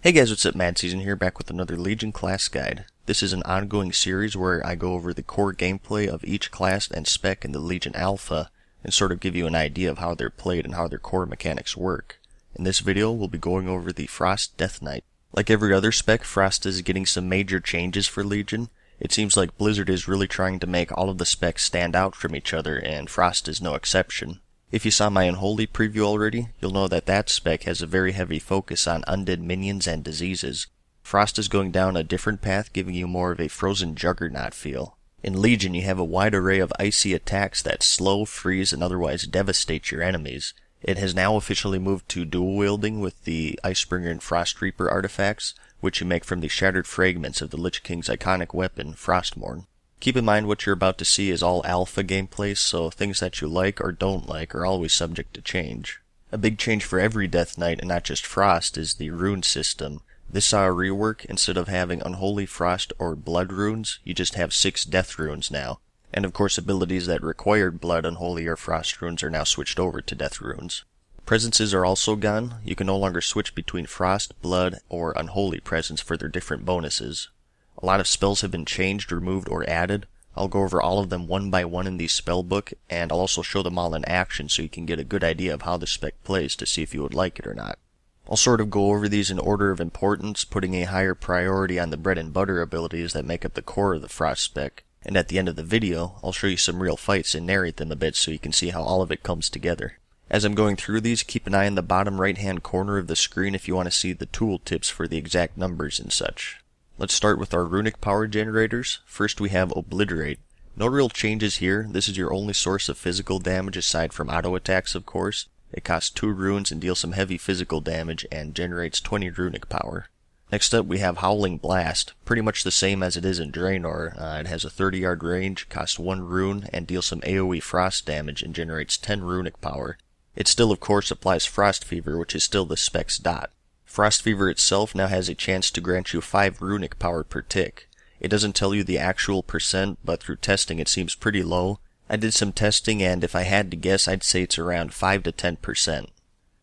Hey guys, what's up? MadSeason here, back with another Legion class guide. This is an ongoing series where I go over the core gameplay of each class and spec in the Legion Alpha, and sort of give you an idea of how they're played and how their core mechanics work. In this video, we'll be going over the Frost Death Knight. Like every other spec, Frost is getting some major changes for Legion. It seems like Blizzard is really trying to make all of the specs stand out from each other, and Frost is no exception. If you saw my Unholy preview already, you'll know that that spec has a very heavy focus on undead minions and diseases. Frost is going down a different path, giving you more of a frozen juggernaut feel. In Legion, you have a wide array of icy attacks that slow, freeze, and otherwise devastate your enemies. It has now officially moved to dual wielding with the Icebringer and Frost Reaper artifacts, which you make from the shattered fragments of the Lich King's iconic weapon, Frostmourne. Keep in mind what you're about to see is all alpha gameplay, so things that you like or don't like are always subject to change. A big change for every Death Knight, and not just Frost, is the rune system. This saw a rework. Instead of having Unholy, Frost, or Blood runes, you just have 6 Death runes now. And of course abilities that required Blood, Unholy, or Frost runes are now switched over to Death runes. Presences are also gone. You can no longer switch between Frost, Blood, or Unholy presence for their different bonuses. A lot of spells have been changed, removed, or added. I'll go over all of them one by one in the spellbook, and I'll also show them all in action so you can get a good idea of how the spec plays to see if you would like it or not. I'll sort of go over these in order of importance, putting a higher priority on the bread and butter abilities that make up the core of the Frost spec, and at the end of the video, I'll show you some real fights and narrate them a bit so you can see how all of it comes together. As I'm going through these, keep an eye on the bottom right hand corner of the screen if you want to see the tool tips for the exact numbers and such. Let's start with our runic power generators. First we have Obliterate. No real changes here. This is your only source of physical damage aside from auto attacks, of course. It costs 2 runes and deals some heavy physical damage and generates 20 runic power. Next up we have Howling Blast. Pretty much the same as it is in Draenor. It has a 30-yard range, costs 1 rune, and deals some AoE frost damage and generates 10 runic power. It still of course applies Frost Fever, which is still the spec's dot. Frost Fever itself now has a chance to grant you 5 runic power per tick. It doesn't tell you the actual percent, but through testing it seems pretty low. I did some testing, and if I had to guess, I'd say it's around 5 to 10%.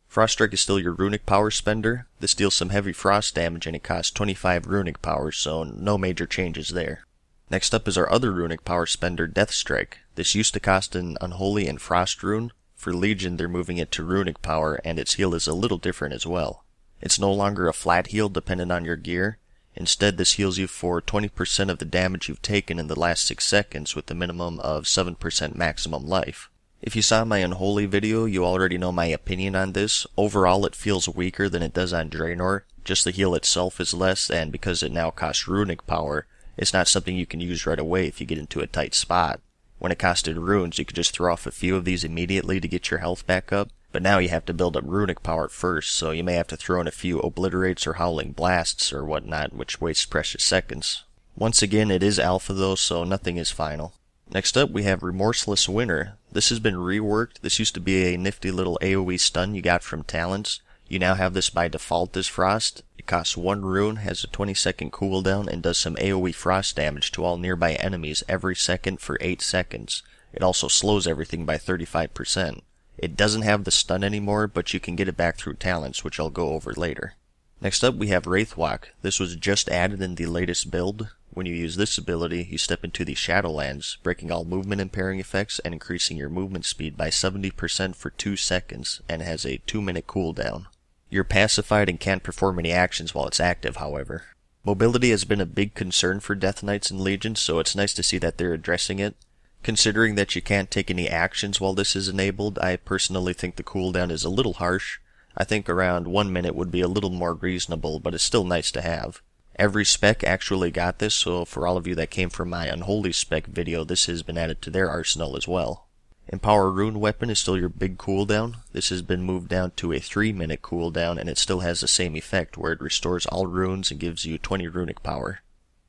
Frost Strike is still your runic power spender. This deals some heavy frost damage and it costs 25 runic power, so no major changes there. Next up is our other runic power spender, Death Strike. This used to cost an Unholy and Frost rune. For Legion they're moving it to runic power, and its heal is a little different as well. It's no longer a flat heal dependent on your gear. Instead, this heals you for 20% of the damage you've taken in the last 6 seconds with a minimum of 7% maximum life. If you saw my Unholy video, you already know my opinion on this. Overall, it feels weaker than it does on Draenor. Just the heal itself is less, and because it now costs runic power, it's not something you can use right away if you get into a tight spot. When it costed runes, you could just throw off a few of these immediately to get your health back up. But now you have to build up runic power first, so you may have to throw in a few Obliterates or Howling Blasts or whatnot, which wastes precious seconds. Once again, it is alpha though, so nothing is final. Next up, we have Remorseless Winter. This has been reworked. This used to be a nifty little AoE stun you got from talents. You now have this by default as Frost. It costs 1 rune, has a 20-second cooldown, and does some AoE frost damage to all nearby enemies every second for 8 seconds. It also slows everything by 35%. It doesn't have the stun anymore, but you can get it back through talents, which I'll go over later. Next up we have Wraithwalk. This was just added in the latest build. When you use this ability, you step into the Shadowlands, breaking all movement impairing effects and increasing your movement speed by 70% for 2 seconds, and has a 2-minute cooldown. You're pacified and can't perform any actions while it's active, however. Mobility has been a big concern for Death Knights and Legions, so it's nice to see that they're addressing it. Considering that you can't take any actions while this is enabled, I personally think the cooldown is a little harsh. I think around 1 minute would be a little more reasonable, but it's still nice to have. Every spec actually got this, so for all of you that came from my Unholy spec video, this has been added to their arsenal as well. Empower Rune Weapon is still your big cooldown. This has been moved down to a 3-minute cooldown, and it still has the same effect where it restores all runes and gives you 20 runic power.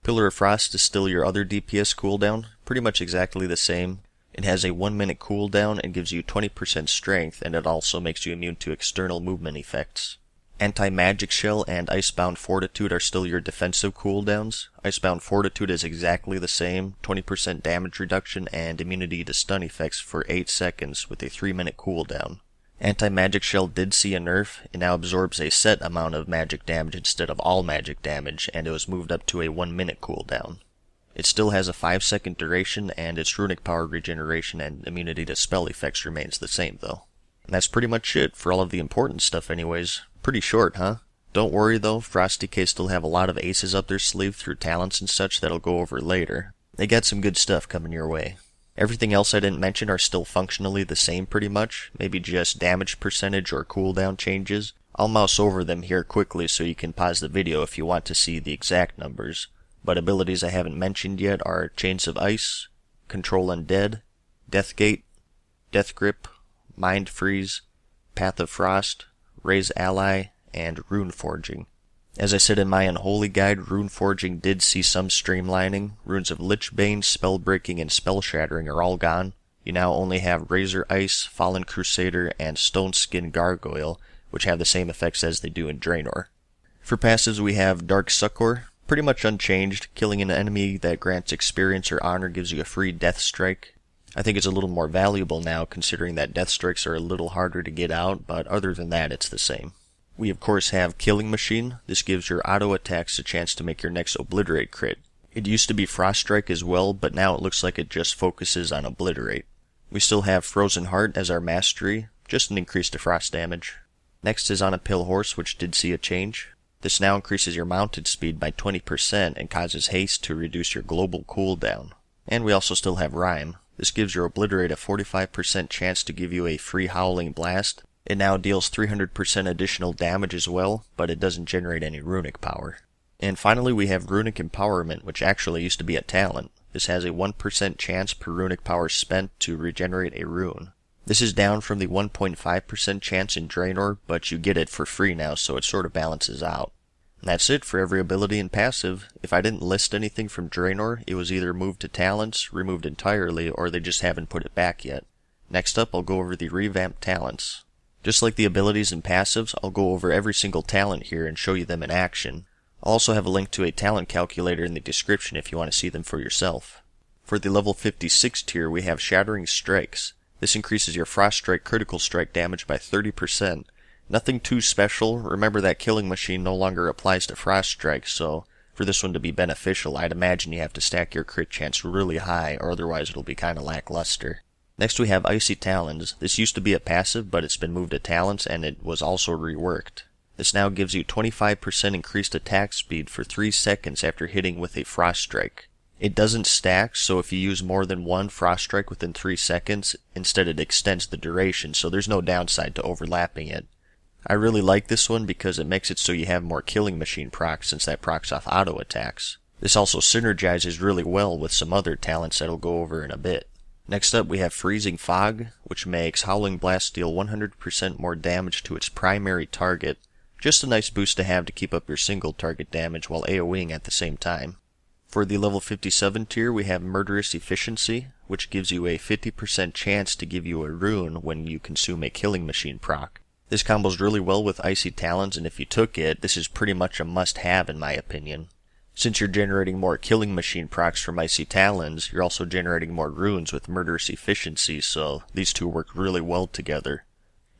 Pillar of Frost is still your other DPS cooldown, pretty much exactly the same. It has a 1-minute cooldown and gives you 20% strength, and it also makes you immune to external movement effects. Anti-Magic Shell and Icebound Fortitude are still your defensive cooldowns. Icebound Fortitude is exactly the same, 20% damage reduction and immunity to stun effects for 8 seconds with a 3-minute cooldown. Anti-magic shell did see a nerf. It now absorbs a set amount of magic damage instead of all magic damage, and it was moved up to a 1-minute cooldown. It still has a 5-second duration, and its runic power regeneration and immunity to spell effects remains the same though. And that's pretty much it for all of the important stuff anyways. Pretty short, huh? Don't worry though, Frosty K still have a lot of aces up their sleeve through talents and such that I'll go over later. They got some good stuff coming your way. Everything else I didn't mention are still functionally the same pretty much, maybe just damage percentage or cooldown changes. I'll mouse over them here quickly so you can pause the video if you want to see the exact numbers. But abilities I haven't mentioned yet are Chains of Ice, Control Undead, Deathgate, Death Grip, Mind Freeze, Path of Frost, Raise Ally, and Rune Forging. As I said in my Unholy Guide, Rune Forging did see some streamlining. Runes of Lichbane, Spellbreaking, and Spell Shattering are all gone. You now only have Razor Ice, Fallen Crusader, and Stone Skin Gargoyle, which have the same effects as they do in Draenor. For passives we have Dark Succor, pretty much unchanged. Killing an enemy that grants experience or honor gives you a free Death Strike. I think it's a little more valuable now considering that Death Strikes are a little harder to get out, but other than that it's the same. We of course have Killing Machine. This gives your auto attacks a chance to make your next Obliterate crit. It used to be Frost Strike as well, but now it looks like it just focuses on Obliterate. We still have Frozen Heart as our mastery, just an increase to frost damage. Next is On a Pale Horse, which did see a change. This now increases your mounted speed by 20% and causes haste to reduce your global cooldown. And we also still have Rhyme. This gives your Obliterate a 45% chance to give you a free Howling Blast. It now deals 300% additional damage as well, but it doesn't generate any runic power. And finally we have Runic Empowerment, which actually used to be a talent. This has a 1% chance per runic power spent to regenerate a rune. This is down from the 1.5% chance in Draenor, but you get it for free now, so it sort of balances out. And that's it for every ability and passive. If I didn't list anything from Draenor, it was either moved to talents, removed entirely, or they just haven't put it back yet. Next up I'll go over the revamped talents. Just like the abilities and passives, I'll go over every single talent here and show you them in action. I'll also have a link to a talent calculator in the description if you want to see them for yourself. For the level 56 tier we have Shattering Strikes. This increases your Frost Strike critical strike damage by 30%. Nothing too special. Remember that Killing Machine no longer applies to Frost Strike, so for this one to be beneficial I'd imagine you have to stack your crit chance really high or otherwise it'll be kinda lackluster. Next we have Icy Talons. This used to be a passive, but it's been moved to talents and it was also reworked. This now gives you 25% increased attack speed for 3 seconds after hitting with a Frost Strike. It doesn't stack, so if you use more than one Frost Strike within 3 seconds, instead it extends the duration, so there's no downside to overlapping it. I really like this one because it makes it so you have more Killing Machine procs since that procs off auto attacks. This also synergizes really well with some other talents that I'll go over in a bit. Next up we have Freezing Fog, which makes Howling Blast deal 100% more damage to its primary target. Just a nice boost to have to keep up your single target damage while AoEing at the same time. For the level 57 tier we have Murderous Efficiency, which gives you a 50% chance to give you a rune when you consume a Killing Machine proc. This combos really well with Icy Talons, and if you took it, this is pretty much a must-have in my opinion. Since you're generating more Killing Machine procs from Icy Talons, you're also generating more runes with Murderous Efficiency, so these two work really well together.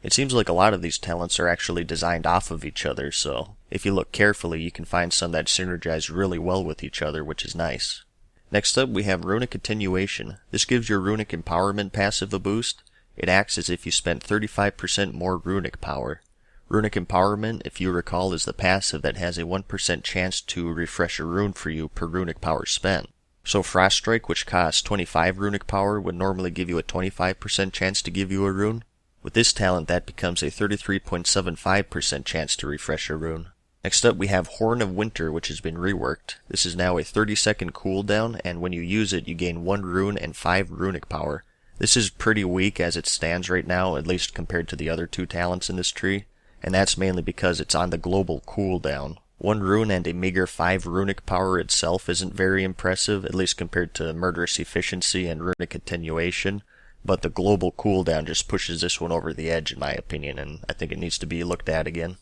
It seems like a lot of these talents are actually designed off of each other, so if you look carefully you can find some that synergize really well with each other, which is nice. Next up we have Runic Attenuation. This gives your Runic Empowerment passive a boost. It acts as if you spent 35% more runic power. Runic Empowerment, if you recall, is the passive that has a 1% chance to refresh a rune for you per runic power spent. So Frost Strike, which costs 25 runic power, would normally give you a 25% chance to give you a rune. With this talent that becomes a 33.75% chance to refresh a rune. Next up we have Horn of Winter, which has been reworked. This is now a 30-second cooldown, and when you use it you gain 1 rune and 5 runic power. This is pretty weak as it stands right now, at least compared to the other 2 talents in this tree, and that's mainly because it's on the global cooldown. 1 rune and a meager 5 runic power itself isn't very impressive, at least compared to Murderous Efficiency and Runic Attenuation, but the global cooldown just pushes this one over the edge in my opinion, and I think it needs to be looked at again.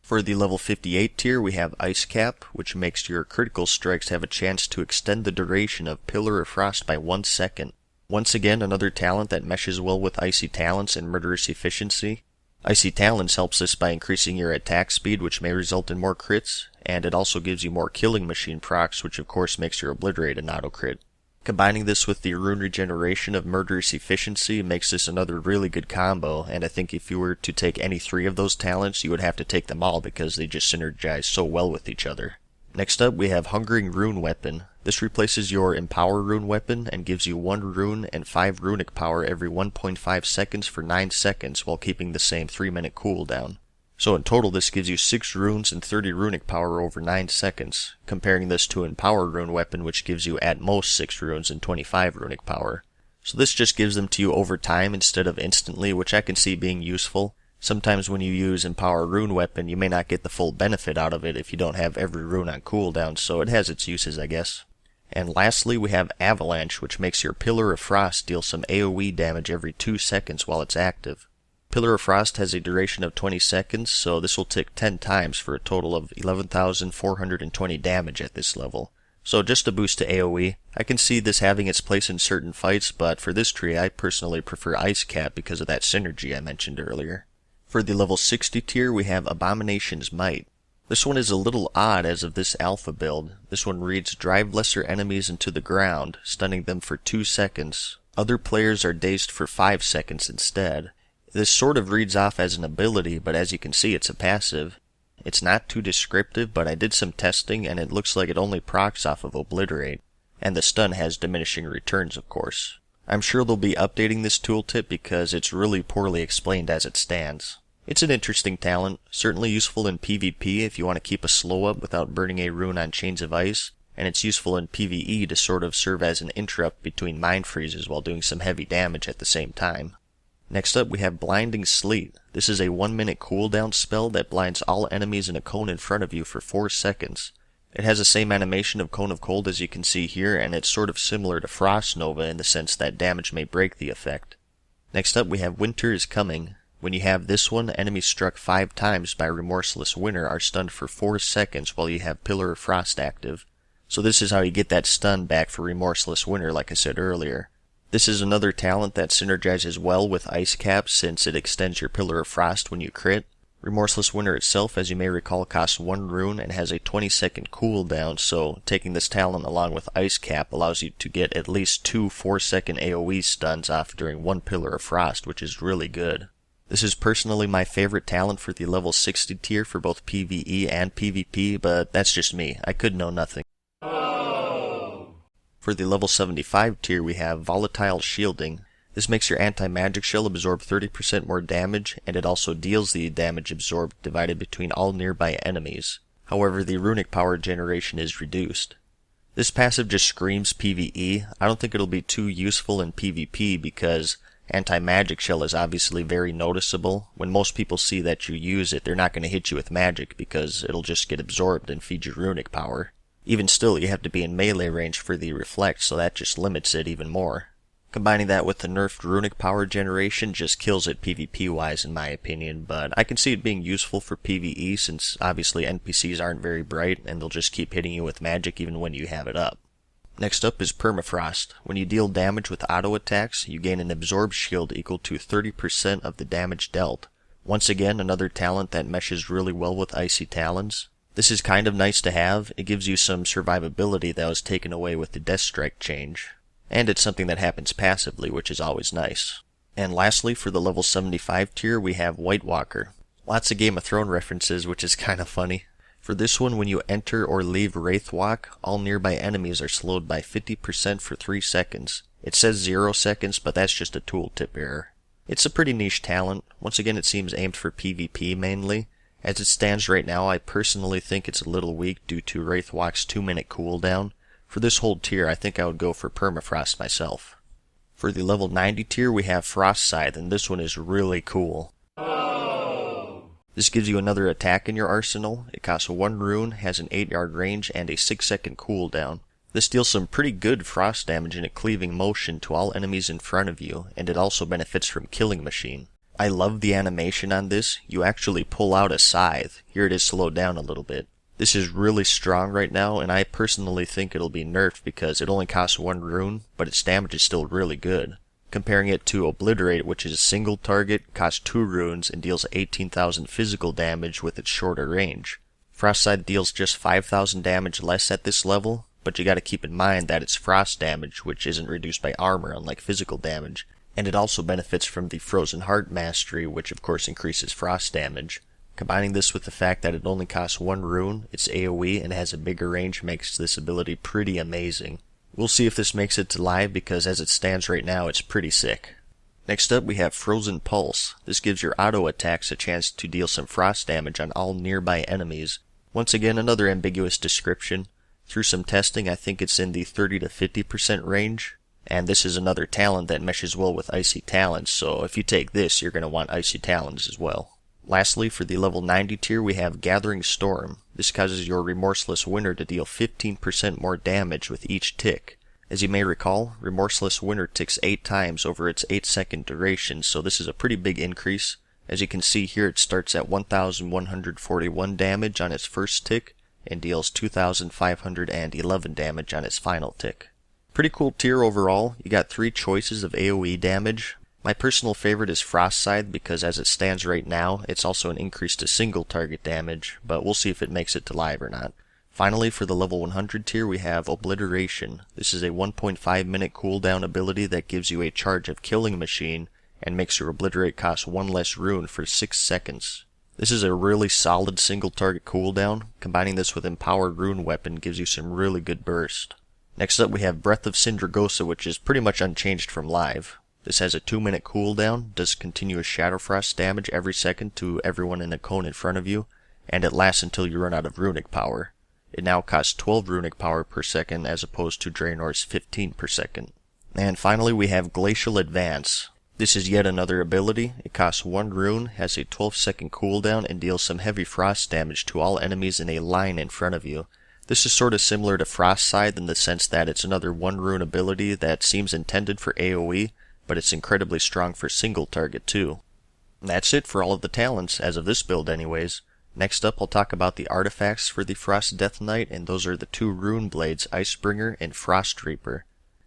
For the level 58 tier we have Ice Cap, which makes your critical strikes have a chance to extend the duration of Pillar of Frost by 1 second. Once again, another talent that meshes well with Icy Talents and Murderous Efficiency. Icy Talons helps this by increasing your attack speed, which may result in more crits, and it also gives you more Killing Machine procs, which of course makes your Obliterate an auto-crit. Combining this with the Rune Regeneration of Murderous Efficiency makes this another really good combo, and I think if you were to take any 3 of those talents, you would have to take them all because they just synergize so well with each other. Next up, we have Hungering Rune Weapon. This replaces your Empower Rune Weapon and gives you 1 rune and 5 runic power every 1.5 seconds for 9 seconds while keeping the same 3-minute cooldown. So in total this gives you 6 runes and 30 runic power over 9 seconds, comparing this to Empower Rune Weapon which gives you at most 6 runes and 25 runic power. So this just gives them to you over time instead of instantly, which I can see being useful. Sometimes when you use Empower Rune Weapon you may not get the full benefit out of it if you don't have every rune on cooldown, so it has its uses I guess. And lastly we have Avalanche, which makes your Pillar of Frost deal some AoE damage every 2 seconds while it's active. Pillar of Frost has a duration of 20 seconds, so this will tick 10 times for a total of 11,420 damage at this level. So just a boost to AoE. I can see this having its place in certain fights, but for this tree I personally prefer Ice Cap because of that synergy I mentioned earlier. For the level 60 tier we have Abomination's Might. This one is a little odd as of this alpha build. This one reads, drive lesser enemies into the ground, stunning them for 2 seconds. Other players are dazed for 5 seconds instead. This sort of reads off as an ability, but as you can see it's a passive. It's not too descriptive, but I did some testing and it looks like it only procs off of Obliterate. And the stun has diminishing returns of course. I'm sure they'll be updating this tooltip because it's really poorly explained as it stands. It's an interesting talent, certainly useful in PvP if you want to keep a slow up without burning a rune on Chains of Ice, and it's useful in PvE to sort of serve as an interrupt between mind freezes while doing some heavy damage at the same time. Next up we have Blinding Sleet. This is a 1-minute cooldown spell that blinds all enemies in a cone in front of you for 4 seconds. It has the same animation of Cone of Cold as you can see here, and it's sort of similar to Frost Nova in the sense that damage may break the effect. Next up we have Winter is Coming. When you have this one, enemies struck 5 times by Remorseless Winter are stunned for 4 seconds while you have Pillar of Frost active. So this is how you get that stun back for Remorseless Winter like I said earlier. This is another talent that synergizes well with Ice Cap since it extends your Pillar of Frost when you crit. Remorseless Winter itself, as you may recall, costs 1 rune and has a 20-second cooldown, so taking this talent along with Ice Cap allows you to get at least 2 4-second AoE stuns off during 1 Pillar of Frost, which is really good. This is personally my favorite talent for the level 60 tier for both PvE and PvP, but that's just me. I could know nothing. For the level 75 tier we have Volatile Shielding. This makes your anti-magic shell absorb 30% more damage, and it also deals the damage absorbed divided between all nearby enemies. However, the runic power generation is reduced. This passive just screams PvE. I don't think it'll be too useful in PvP because anti-magic shell is obviously very noticeable. When most people see that you use it, they're not going to hit you with magic because it'll just get absorbed and feed your runic power. Even still, you have to be in melee range for the reflect, so that just limits it even more. Combining that with the nerfed runic power generation just kills it PvP-wise in my opinion, but I can see it being useful for PvE since obviously NPCs aren't very bright and they'll just keep hitting you with magic even when you have it up. Next up is Permafrost. When you deal damage with auto attacks, you gain an absorb shield equal to 30% of the damage dealt. Once again, another talent that meshes really well with Icy Talons. This is kind of nice to have. It gives you some survivability that was taken away with the Death Strike change. And it's something that happens passively, which is always nice. And lastly, for the level 75 tier, we have White Walker. Lots of Game of Thrones references, which is kind of funny. For this one, when you enter or leave Wraithwalk, all nearby enemies are slowed by 50% for 3 seconds. It says 0 seconds, but that's just a tooltip error. It's a pretty niche talent. Once again, it seems aimed for PvP mainly. As it stands right now, I personally think it's a little weak due to Wraithwalk's 2-minute cooldown. For this whole tier, I think I would go for Permafrost myself. For the level 90 tier, we have Frost Scythe, and this one is really cool. This gives you another attack in your arsenal. It costs 1 rune, has an 8-yard range, and a 6-second cooldown. This deals some pretty good frost damage in a cleaving motion to all enemies in front of you, and it also benefits from Killing Machine. I love the animation on this. You actually pull out a scythe. Here it is slowed down a little bit. This is really strong right now, and I personally think it'll be nerfed because it only costs 1 rune, but its damage is still really good. comparing it to Obliterate, which is a single target, costs 2 runes, and deals 18,000 physical damage with its shorter range. Frostscythe deals just 5,000 damage less at this level, but you gotta keep in mind that it's frost damage, which isn't reduced by armor unlike physical damage, and it also benefits from the Frozen Heart mastery, which of course increases frost damage. Combining this with the fact that it only costs 1 rune, it's AoE, and has a bigger range makes this ability pretty amazing. We'll see if this makes it to live, because as it stands right now, it's pretty sick. Next up, we have Frozen Pulse. This gives your auto attacks a chance to deal some frost damage on all nearby enemies. Once again, another ambiguous description. Through some testing, I think it's in the 30 to 50% range. And this is another talent that meshes well with Icy Talons, so if you take this, you're going to want Icy Talons as well. Lastly, for the level 90 tier, we have Gathering Storm. This causes your Remorseless Winter to deal 15% more damage with each tick. As you may recall, Remorseless Winter ticks 8 times over its 8-second duration, so this is a pretty big increase. As you can see here, it starts at 1,141 damage on its first tick, and deals 2,511 damage on its final tick. Pretty cool tier overall. You got 3 choices of AoE damage. My personal favorite is Frostscythe because as it stands right now, it's also an increase to single target damage, but we'll see if it makes it to live or not. Finally, for the level 100 tier, we have Obliteration. This is a 1.5 minute cooldown ability that gives you a charge of Killing Machine, and makes your Obliterate cost 1 less rune for 6 seconds. This is a really solid single target cooldown. Combining this with Empowered Rune Weapon gives you some really good burst. Next up we have Breath of Sindragosa, which is pretty much unchanged from live. This has a 2-minute cooldown, does continuous Shadow Frost damage every second to everyone in a cone in front of you, and it lasts until you run out of runic power. It now costs 12 runic power per second as opposed to Draenor's 15 per second. And finally we have Glacial Advance. This is yet another ability. It costs 1 rune, has a 12-second cooldown, and deals some heavy frost damage to all enemies in a line in front of you. This is sort of similar to Frostscythe in the sense that it's another 1 rune ability that seems intended for AoE, but it's incredibly strong for single target too. And that's it for all of the talents, as of this build anyways. Next up I'll talk about the artifacts for the Frost Death Knight, and those are the 2 rune blades, Icebringer and Frost Reaper.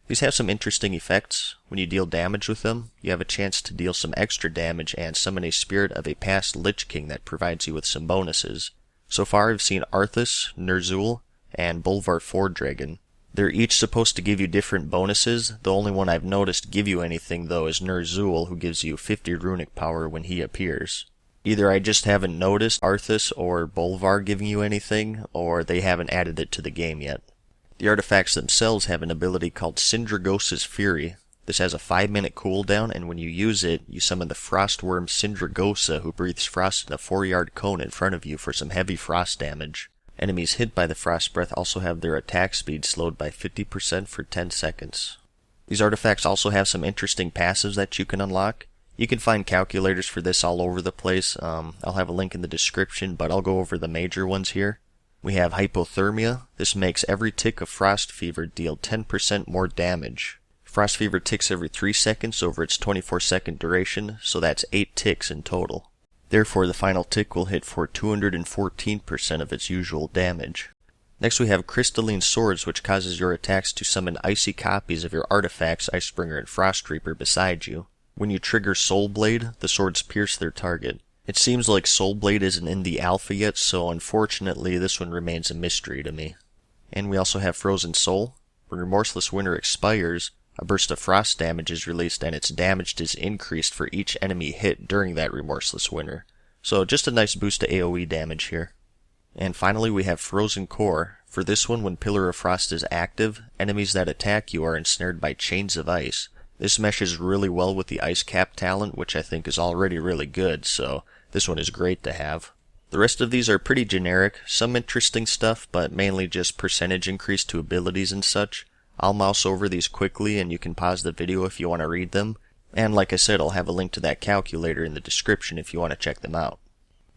These have some interesting effects. When you deal damage with them, you have a chance to deal some extra damage and summon a spirit of a past Lich King that provides you with some bonuses. So far I've seen Arthas, Ner'zhul, and Bolvar Fordragon. They're each supposed to give you different bonuses. The only one I've noticed give you anything though is Ner'zhul, who gives you 50 runic power when he appears. Either I just haven't noticed Arthas or Bolvar giving you anything, or they haven't added it to the game yet. The artifacts themselves have an ability called Sindragosa's Fury. This has a 5-minute cooldown, and when you use it, you summon the Frostworm Sindragosa, who breathes frost in a 4-yard cone in front of you for some heavy frost damage. Enemies hit by the Frost Breath also have their attack speed slowed by 50% for 10 seconds. These artifacts also have some interesting passives that you can unlock. You can find calculators for this all over the place. I'll have a link in the description, but I'll go over the major ones here. We have Hypothermia. This makes every tick of Frost Fever deal 10% more damage. Frost Fever ticks every 3 seconds over its 24-second duration, so that's 8 ticks in total. Therefore, the final tick will hit for 214% of its usual damage. Next we have Crystalline Swords, which causes your attacks to summon icy copies of your artifacts, Icebringer and Frost Reaper, beside you. When you trigger Soul Blade, the swords pierce their target. It seems like Soul Blade isn't in the alpha yet, so unfortunately this one remains a mystery to me. And we also have Frozen Soul. When Remorseless Winter expires, a burst of frost damage is released and its damage is increased for each enemy hit during that Remorseless Winter. So just a nice boost to AoE damage here. And finally we have Frozen Core. For this one, when Pillar of Frost is active, enemies that attack you are ensnared by chains of ice. This meshes really well with the Ice Cap talent, which I think is already really good, so this one is great to have. The rest of these are pretty generic, some interesting stuff, but mainly just percentage increase to abilities and such. I'll mouse over these quickly and you can pause the video if you want to read them. And like I said, I'll have a link to that calculator in the description if you want to check them out.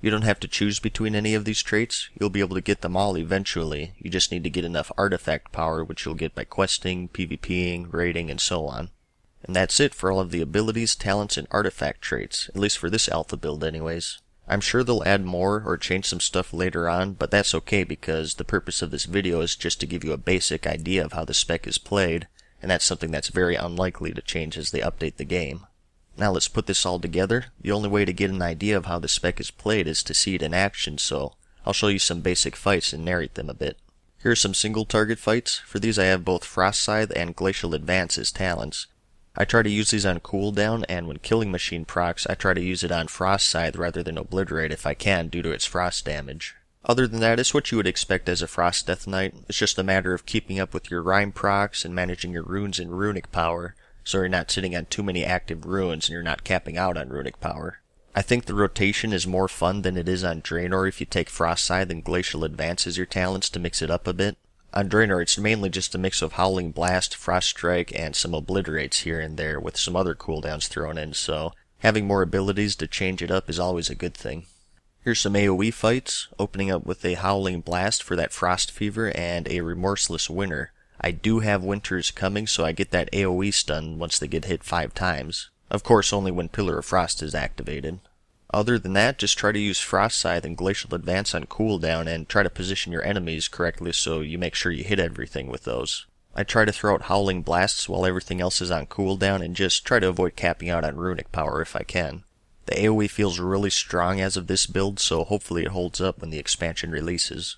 You don't have to choose between any of these traits. You'll be able to get them all eventually. You just need to get enough artifact power, which you'll get by questing, PvPing, raiding, and so on. And that's it for all of the abilities, talents, and artifact traits, at least for this alpha build anyways. I'm sure they'll add more or change some stuff later on, but that's okay because the purpose of this video is just to give you a basic idea of how the spec is played, and that's something that's very unlikely to change as they update the game. Now let's put this all together. The only way to get an idea of how the spec is played is to see it in action, so I'll show you some basic fights and narrate them a bit. Here are some single target fights. For these I have both Frost Scythe and Glacial Advance as talents. I try to use these on cooldown, and when Killing Machine procs, I try to use it on Frost Scythe rather than Obliterate if I can due to its frost damage. Other than that, it's what you would expect as a Frost Death Knight. It's just a matter of keeping up with your Rhyme procs and managing your runes and runic power, so you're not sitting on too many active runes and you're not capping out on runic power. I think the rotation is more fun than it is on Draenor if you take Frost Scythe and Glacial Advance as your talents to mix it up a bit. On Draenor, it's mainly just a mix of Howling Blast, Frost Strike, and some Obliterates here and there with some other cooldowns thrown in, so having more abilities to change it up is always a good thing. Here's some AoE fights, opening up with a Howling Blast for that Frost Fever and a Remorseless Winter. I do have Winters coming, so I get that AoE stun once they get hit 5 times. Of course, only when Pillar of Frost is activated. Other than that, just try to use Frost Scythe and Glacial Advance on cooldown and try to position your enemies correctly so you make sure you hit everything with those. I try to throw out Howling Blasts while everything else is on cooldown and just try to avoid capping out on runic power if I can. The AoE feels really strong as of this build, so hopefully it holds up when the expansion releases.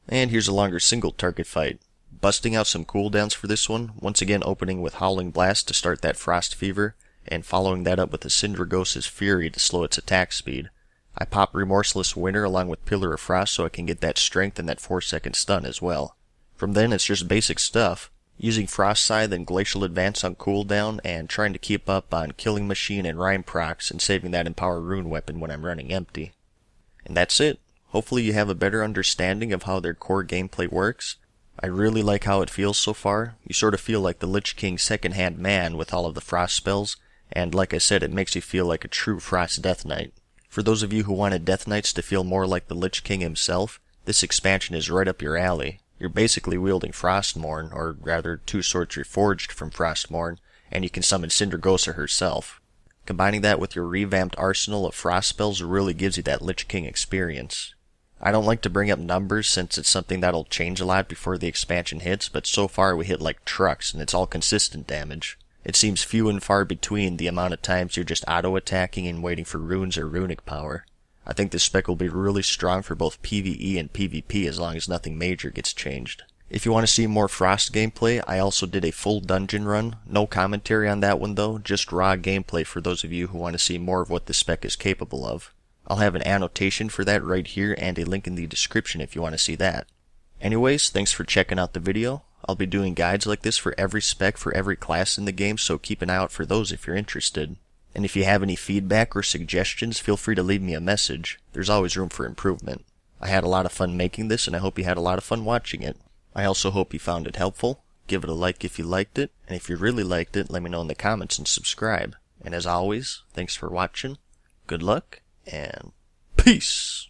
And here's a longer single target fight. Busting out some cooldowns for this one, once again opening with Howling Blast to start that Frost Fever, and following that up with a Syndragos' Fury to slow its attack speed. I pop Remorseless Winter along with Pillar of Frost so I can get that strength and that 4-second stun as well. From then it's just basic stuff, using Frost Scythe and Glacial Advance on cooldown and trying to keep up on Killing Machine and Rhyme procs and saving that Empower Rune weapon when I'm running empty. And that's it. Hopefully you have a better understanding of how their core gameplay works. I really like how it feels so far. You sort of feel like the Lich King's second-hand man with all of the frost spells, and like I said, it makes you feel like a true Frost Death Knight. For those of you who wanted Death Knights to feel more like the Lich King himself, this expansion is right up your alley. You're basically wielding Frostmourne, or rather 2 swords reforged from Frostmourne, and you can summon Syndragosa herself. Combining that with your revamped arsenal of frost spells really gives you that Lich King experience. I don't like to bring up numbers since it's something that'll change a lot before the expansion hits, but so far we hit like trucks and it's all consistent damage. It seems few and far between the amount of times you're just auto-attacking and waiting for runes or runic power. I think this spec will be really strong for both PvE and PvP as long as nothing major gets changed. If you want to see more Frost gameplay, I also did a full dungeon run. No commentary on that one though, just raw gameplay for those of you who want to see more of what this spec is capable of. I'll have an annotation for that right here and a link in the description if you want to see that. Anyways, thanks for checking out the video. I'll be doing guides like this for every spec for every class in the game, so keep an eye out for those if you're interested. And if you have any feedback or suggestions, feel free to leave me a message. There's always room for improvement. I had a lot of fun making this, and I hope you had a lot of fun watching it. I also hope you found it helpful. Give it a like if you liked it, and if you really liked it, let me know in the comments and subscribe. And as always, thanks for watching, good luck, and peace!